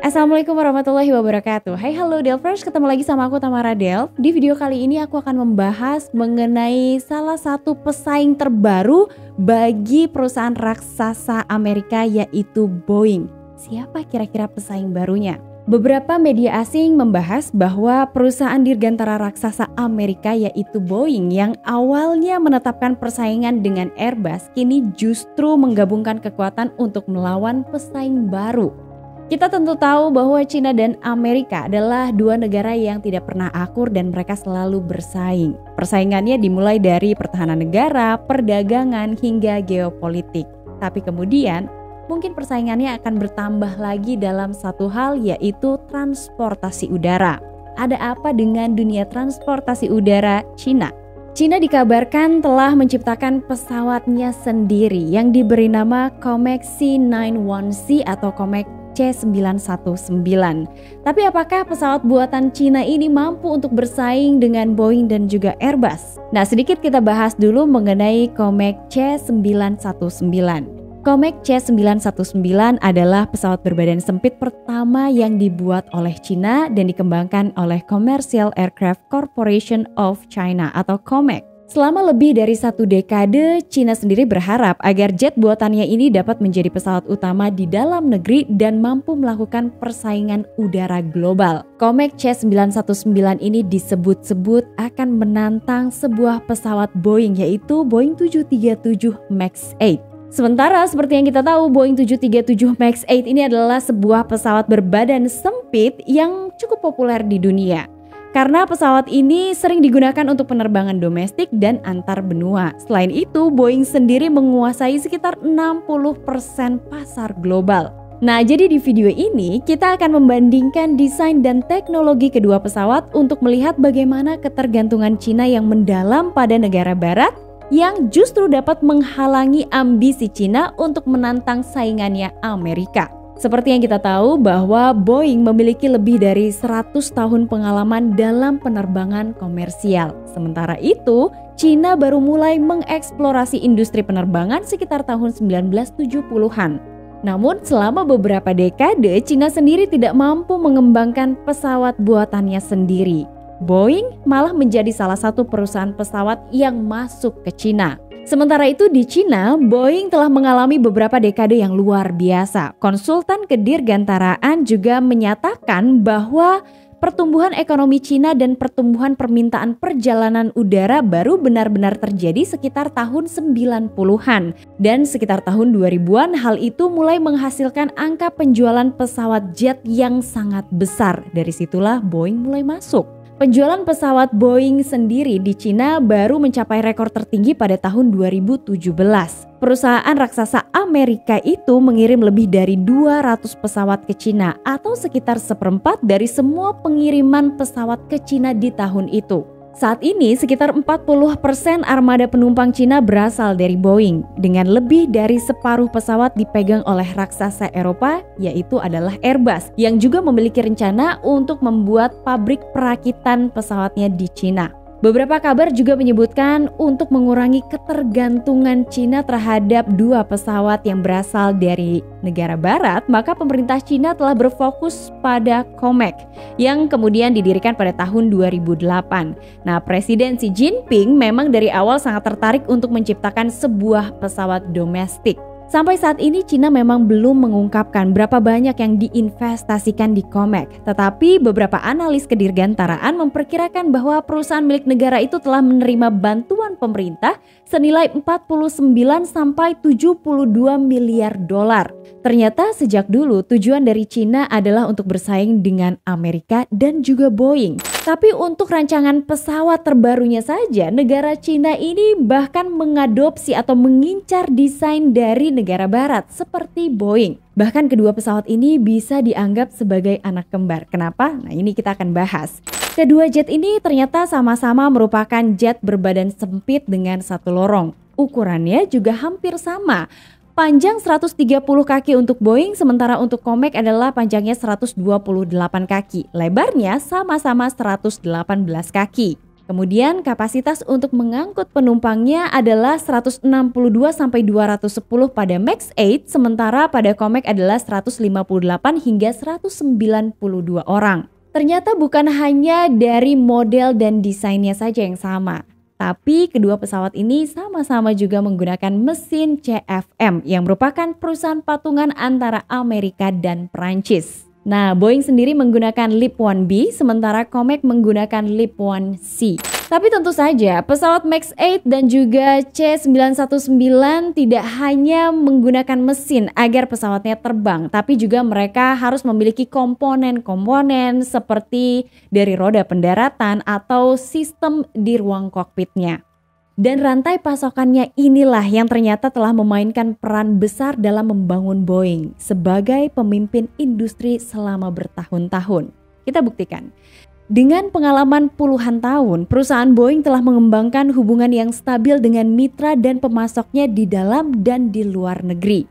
Assalamualaikum warahmatullahi wabarakatuh. Hai halo Delvers, ketemu lagi sama aku Tamara Delv. Di video kali ini aku akan membahas mengenai salah satu pesaing terbaru bagi perusahaan raksasa Amerika, yaitu Boeing. Siapa kira-kira pesaing barunya? Beberapa media asing membahas bahwa perusahaan dirgantara raksasa Amerika yaitu Boeing yang awalnya menetapkan persaingan dengan Airbus kini justru menggabungkan kekuatan untuk melawan pesaing baru. Kita tentu tahu bahwa China dan Amerika adalah dua negara yang tidak pernah akur dan mereka selalu bersaing. Persaingannya dimulai dari pertahanan negara, perdagangan, hingga geopolitik. Tapi kemudian mungkin persaingannya akan bertambah lagi dalam satu hal, yaitu transportasi udara. Ada apa dengan dunia transportasi udara China? China dikabarkan telah menciptakan pesawatnya sendiri yang diberi nama Comac C91C atau Comac C919. Tapi apakah pesawat buatan China ini mampu untuk bersaing dengan Boeing dan juga Airbus? Nah, sedikit kita bahas dulu mengenai Comac C919. Comac C919 adalah pesawat berbadan sempit pertama yang dibuat oleh China dan dikembangkan oleh Commercial Aircraft Corporation of China atau Comac. Selama lebih dari 1 dekade, China sendiri berharap agar jet buatannya ini dapat menjadi pesawat utama di dalam negeri dan mampu melakukan persaingan udara global. Comac C919 ini disebut-sebut akan menantang sebuah pesawat Boeing, yaitu Boeing 737 MAX 8. Sementara seperti yang kita tahu, Boeing 737 MAX 8 ini adalah sebuah pesawat berbadan sempit yang cukup populer di dunia. Karena pesawat ini sering digunakan untuk penerbangan domestik dan antar benua. Selain itu, Boeing sendiri menguasai sekitar 60% pasar global. Nah, jadi di video ini kita akan membandingkan desain dan teknologi kedua pesawat untuk melihat bagaimana ketergantungan China yang mendalam pada negara barat yang justru dapat menghalangi ambisi China untuk menantang saingannya Amerika. Seperti yang kita tahu bahwa Boeing memiliki lebih dari 100 tahun pengalaman dalam penerbangan komersial. Sementara itu, China baru mulai mengeksplorasi industri penerbangan sekitar tahun 1970-an. Namun selama beberapa dekade, China sendiri tidak mampu mengembangkan pesawat buatannya sendiri. Boeing malah menjadi salah satu perusahaan pesawat yang masuk ke China. Sementara itu di China, Boeing telah mengalami beberapa dekade yang luar biasa. Konsultan kedirgantaraan juga menyatakan bahwa pertumbuhan ekonomi China dan pertumbuhan permintaan perjalanan udara baru benar-benar terjadi sekitar tahun 90-an. Dan sekitar tahun 2000-an hal itu mulai menghasilkan angka penjualan pesawat jet yang sangat besar. Dari situlah Boeing mulai masuk. Penjualan pesawat Boeing sendiri di China baru mencapai rekor tertinggi pada tahun 2017. Perusahaan raksasa Amerika itu mengirim lebih dari 200 pesawat ke China atau sekitar 1/4 dari semua pengiriman pesawat ke China di tahun itu. Saat ini sekitar 40% armada penumpang China berasal dari Boeing, dengan lebih dari separuh pesawat dipegang oleh raksasa Eropa, yaitu adalah Airbus, yang juga memiliki rencana untuk membuat pabrik perakitan pesawatnya di China. Beberapa kabar juga menyebutkan untuk mengurangi ketergantungan China terhadap dua pesawat yang berasal dari negara barat, maka pemerintah China telah berfokus pada Comac yang kemudian didirikan pada tahun 2008. Nah, Presiden Xi Jinping memang dari awal sangat tertarik untuk menciptakan sebuah pesawat domestik. Sampai saat ini China memang belum mengungkapkan berapa banyak yang diinvestasikan di Comac, tetapi beberapa analis kedirgantaraan memperkirakan bahwa perusahaan milik negara itu telah menerima bantuan pemerintah senilai 49 sampai 72 miliar dolar. Ternyata sejak dulu tujuan dari China adalah untuk bersaing dengan Amerika dan juga Boeing. Tapi untuk rancangan pesawat terbarunya saja, negara China ini bahkan mengadopsi atau mengincar desain dari negara barat seperti Boeing. Bahkan kedua pesawat ini bisa dianggap sebagai anak kembar. Kenapa? Nah, ini kita akan bahas. Kedua jet ini ternyata sama-sama merupakan jet berbadan sempit dengan satu lorong. Ukurannya juga hampir sama. Panjang 130 kaki untuk Boeing, sementara untuk Comac adalah panjangnya 128 kaki. Lebarnya sama-sama 118 kaki. Kemudian kapasitas untuk mengangkut penumpangnya adalah 162 sampai 210 pada Max 8, sementara pada Comac adalah 158 hingga 192 orang. Ternyata bukan hanya dari model dan desainnya saja yang sama, tapi kedua pesawat ini sama-sama juga menggunakan mesin CFM yang merupakan perusahaan patungan antara Amerika dan Prancis. Nah, Boeing sendiri menggunakan LEAP-1B, sementara Comac menggunakan LEAP-1C. Tapi tentu saja, pesawat Max 8 dan juga C919 tidak hanya menggunakan mesin agar pesawatnya terbang, tapi juga mereka harus memiliki komponen-komponen seperti dari roda pendaratan atau sistem di ruang kokpitnya. Dan rantai pasokannya inilah yang ternyata telah memainkan peran besar dalam membangun Boeing sebagai pemimpin industri selama bertahun-tahun. Kita buktikan. Dengan pengalaman puluhan tahun, perusahaan Boeing telah mengembangkan hubungan yang stabil dengan mitra dan pemasoknya di dalam dan di luar negeri.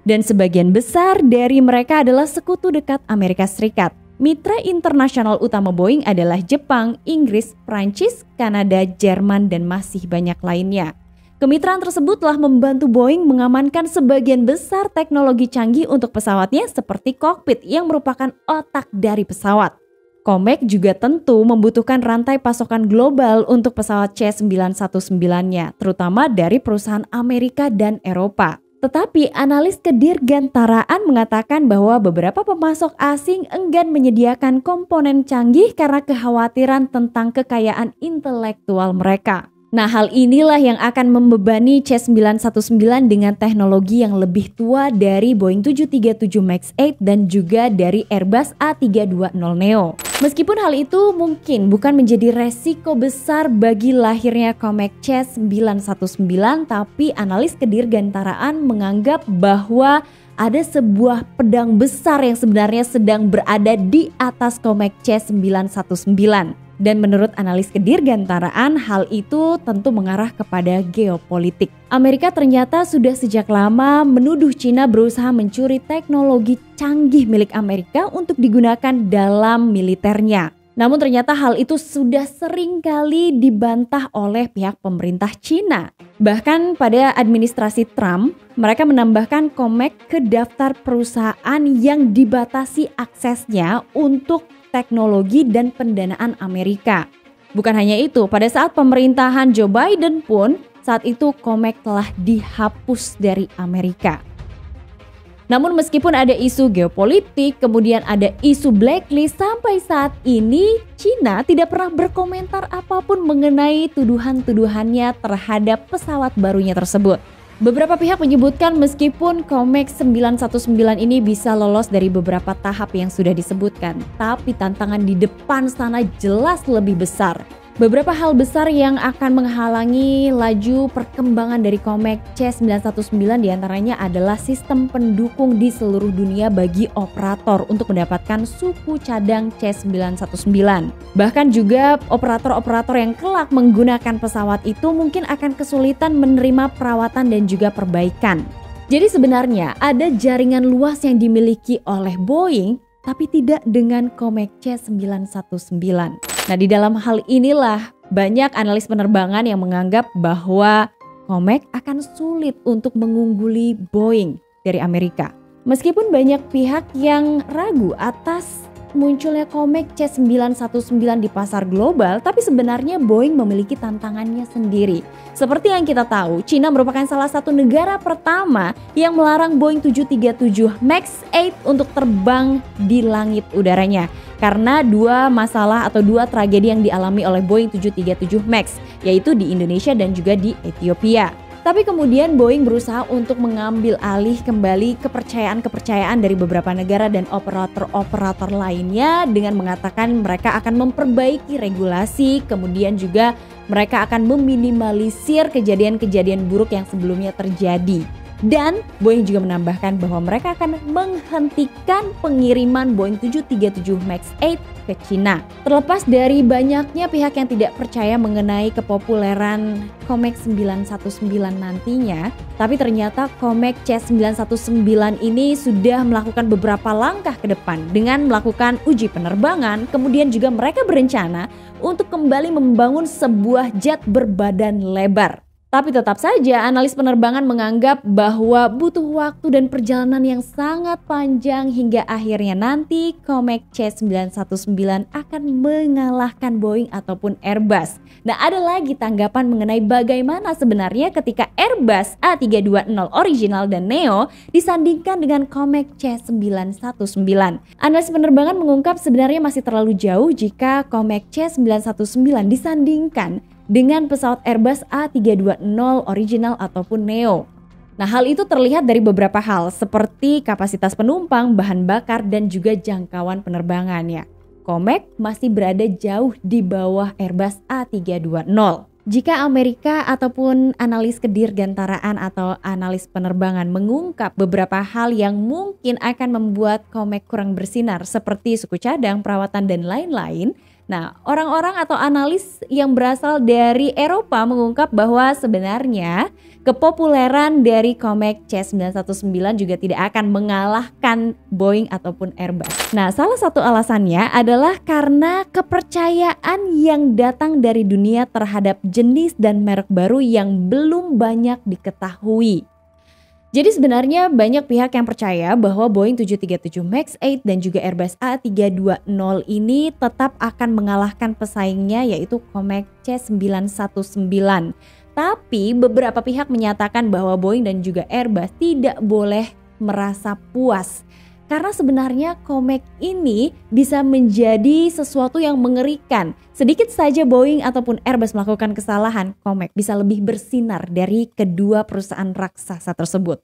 Dan sebagian besar dari mereka adalah sekutu dekat Amerika Serikat. Mitra internasional utama Boeing adalah Jepang, Inggris, Prancis, Kanada, Jerman, dan masih banyak lainnya. Kemitraan tersebut telah membantu Boeing mengamankan sebagian besar teknologi canggih untuk pesawatnya seperti kokpit yang merupakan otak dari pesawat. Comac juga tentu membutuhkan rantai pasokan global untuk pesawat C919-nya, terutama dari perusahaan Amerika dan Eropa. Tetapi analis kedirgantaraan mengatakan bahwa beberapa pemasok asing enggan menyediakan komponen canggih karena kekhawatiran tentang kekayaan intelektual mereka. Nah, hal inilah yang akan membebani C919 dengan teknologi yang lebih tua dari Boeing 737 Max 8 dan juga dari Airbus A320neo. Meskipun hal itu mungkin bukan menjadi resiko besar bagi lahirnya Comac C919, tapi analis kedirgantaraan menganggap bahwa ada sebuah pedang besar yang sebenarnya sedang berada di atas Comac C919. Dan menurut analis kedirgantaraan, hal itu tentu mengarah kepada geopolitik. Amerika ternyata sudah sejak lama menuduh Cina berusaha mencuri teknologi canggih milik Amerika untuk digunakan dalam militernya. Namun ternyata hal itu sudah sering kali dibantah oleh pihak pemerintah Cina. Bahkan pada administrasi Trump, mereka menambahkan Comac ke daftar perusahaan yang dibatasi aksesnya untuk teknologi dan pendanaan Amerika. Bukan hanya itu, pada saat pemerintahan Joe Biden pun saat itu Comac telah dihapus dari Amerika. Namun meskipun ada isu geopolitik, kemudian ada isu blacklist, sampai saat ini Cina tidak pernah berkomentar apapun mengenai tuduhan-tuduhannya terhadap pesawat barunya tersebut. Beberapa pihak menyebutkan meskipun Comac 919 ini bisa lolos dari beberapa tahap yang sudah disebutkan, tapi tantangan di depan sana jelas lebih besar. Beberapa hal besar yang akan menghalangi laju perkembangan dari Comac C919 diantaranya adalah sistem pendukung di seluruh dunia bagi operator untuk mendapatkan suku cadang C919. Bahkan juga operator-operator yang kelak menggunakan pesawat itu mungkin akan kesulitan menerima perawatan dan juga perbaikan. Jadi sebenarnya ada jaringan luas yang dimiliki oleh Boeing, tapi tidak dengan Comac C919. Nah, di dalam hal inilah banyak analis penerbangan yang menganggap bahwa Comac akan sulit untuk mengungguli Boeing dari Amerika. Meskipun banyak pihak yang ragu atas munculnya Comac C919 di pasar global, tapi sebenarnya Boeing memiliki tantangannya sendiri. Seperti yang kita tahu, Cina merupakan salah satu negara pertama yang melarang Boeing 737 Max 8 untuk terbang di langit udaranya. Karena dua masalah atau dua tragedi yang dialami oleh Boeing 737 Max, yaitu di Indonesia dan juga di Ethiopia. Tapi kemudian Boeing berusaha untuk mengambil alih kembali kepercayaan dari beberapa negara dan operator-operator lainnya dengan mengatakan mereka akan memperbaiki regulasi, kemudian juga mereka akan meminimalisir kejadian-kejadian buruk yang sebelumnya terjadi. Dan Boeing juga menambahkan bahwa mereka akan menghentikan pengiriman Boeing 737 MAX 8 ke Cina. Terlepas dari banyaknya pihak yang tidak percaya mengenai kepopuleran Comac C919 nantinya, tapi ternyata Comac C919 ini sudah melakukan beberapa langkah ke depan dengan melakukan uji penerbangan, kemudian juga mereka berencana untuk kembali membangun sebuah jet berbadan lebar. Tapi tetap saja analis penerbangan menganggap bahwa butuh waktu dan perjalanan yang sangat panjang hingga akhirnya nanti Comac C919 akan mengalahkan Boeing ataupun Airbus. Nah, ada lagi tanggapan mengenai bagaimana sebenarnya ketika Airbus A320 original dan Neo disandingkan dengan Comac C919. Analis penerbangan mengungkap sebenarnya masih terlalu jauh jika Comac C919 disandingkan dengan pesawat Airbus A320 original ataupun Neo. Nah, hal itu terlihat dari beberapa hal seperti kapasitas penumpang, bahan bakar, dan juga jangkauan penerbangannya. Comac masih berada jauh di bawah Airbus A320. Jika Amerika ataupun analis kedirgantaraan atau analis penerbangan mengungkap beberapa hal yang mungkin akan membuat Comac kurang bersinar seperti suku cadang, perawatan, dan lain-lain, nah, orang-orang atau analis yang berasal dari Eropa mengungkap bahwa sebenarnya kepopuleran dari Comac C919 juga tidak akan mengalahkan Boeing ataupun Airbus. Nah, salah satu alasannya adalah karena kepercayaan yang datang dari dunia terhadap jenis dan merek baru yang belum banyak diketahui. Jadi sebenarnya banyak pihak yang percaya bahwa Boeing 737 MAX 8 dan juga Airbus A320 ini tetap akan mengalahkan pesaingnya yaitu Comac C919. Tapi beberapa pihak menyatakan bahwa Boeing dan juga Airbus tidak boleh merasa puas. Karena sebenarnya Comac ini bisa menjadi sesuatu yang mengerikan. Sedikit saja Boeing ataupun Airbus melakukan kesalahan, Comac bisa lebih bersinar dari kedua perusahaan raksasa tersebut.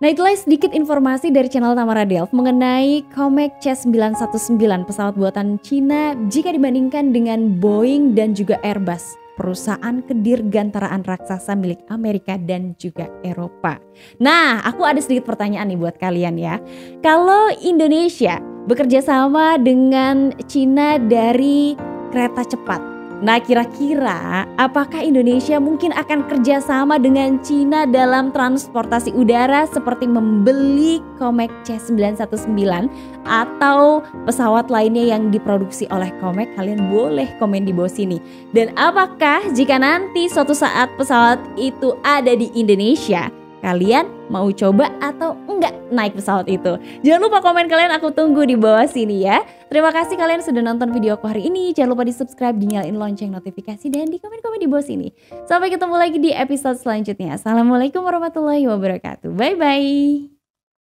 Nah, itulah sedikit informasi dari channel Tamara Delf mengenai Comac C919 pesawat buatan Cina jika dibandingkan dengan Boeing dan juga Airbus, perusahaan kedirgantaraan raksasa milik Amerika dan juga Eropa. Nah, aku ada sedikit pertanyaan nih buat kalian ya. Kalau Indonesia bekerja sama dengan Cina dari kereta cepat, nah kira-kira apakah Indonesia mungkin akan kerjasama dengan Cina dalam transportasi udara seperti membeli Comac C919 atau pesawat lainnya yang diproduksi oleh Comac? Kalian boleh komen di bawah sini. Dan apakah jika nanti suatu saat pesawat itu ada di Indonesia, kalian mau coba atau enggak naik pesawat itu? Jangan lupa komen kalian, aku tunggu di bawah sini ya. Terima kasih kalian sudah nonton video aku hari ini. Jangan lupa di subscribe, dinyalain lonceng notifikasi, dan di komen-komen di bawah sini. Sampai ketemu lagi di episode selanjutnya. Assalamualaikum warahmatullahi wabarakatuh. Bye-bye.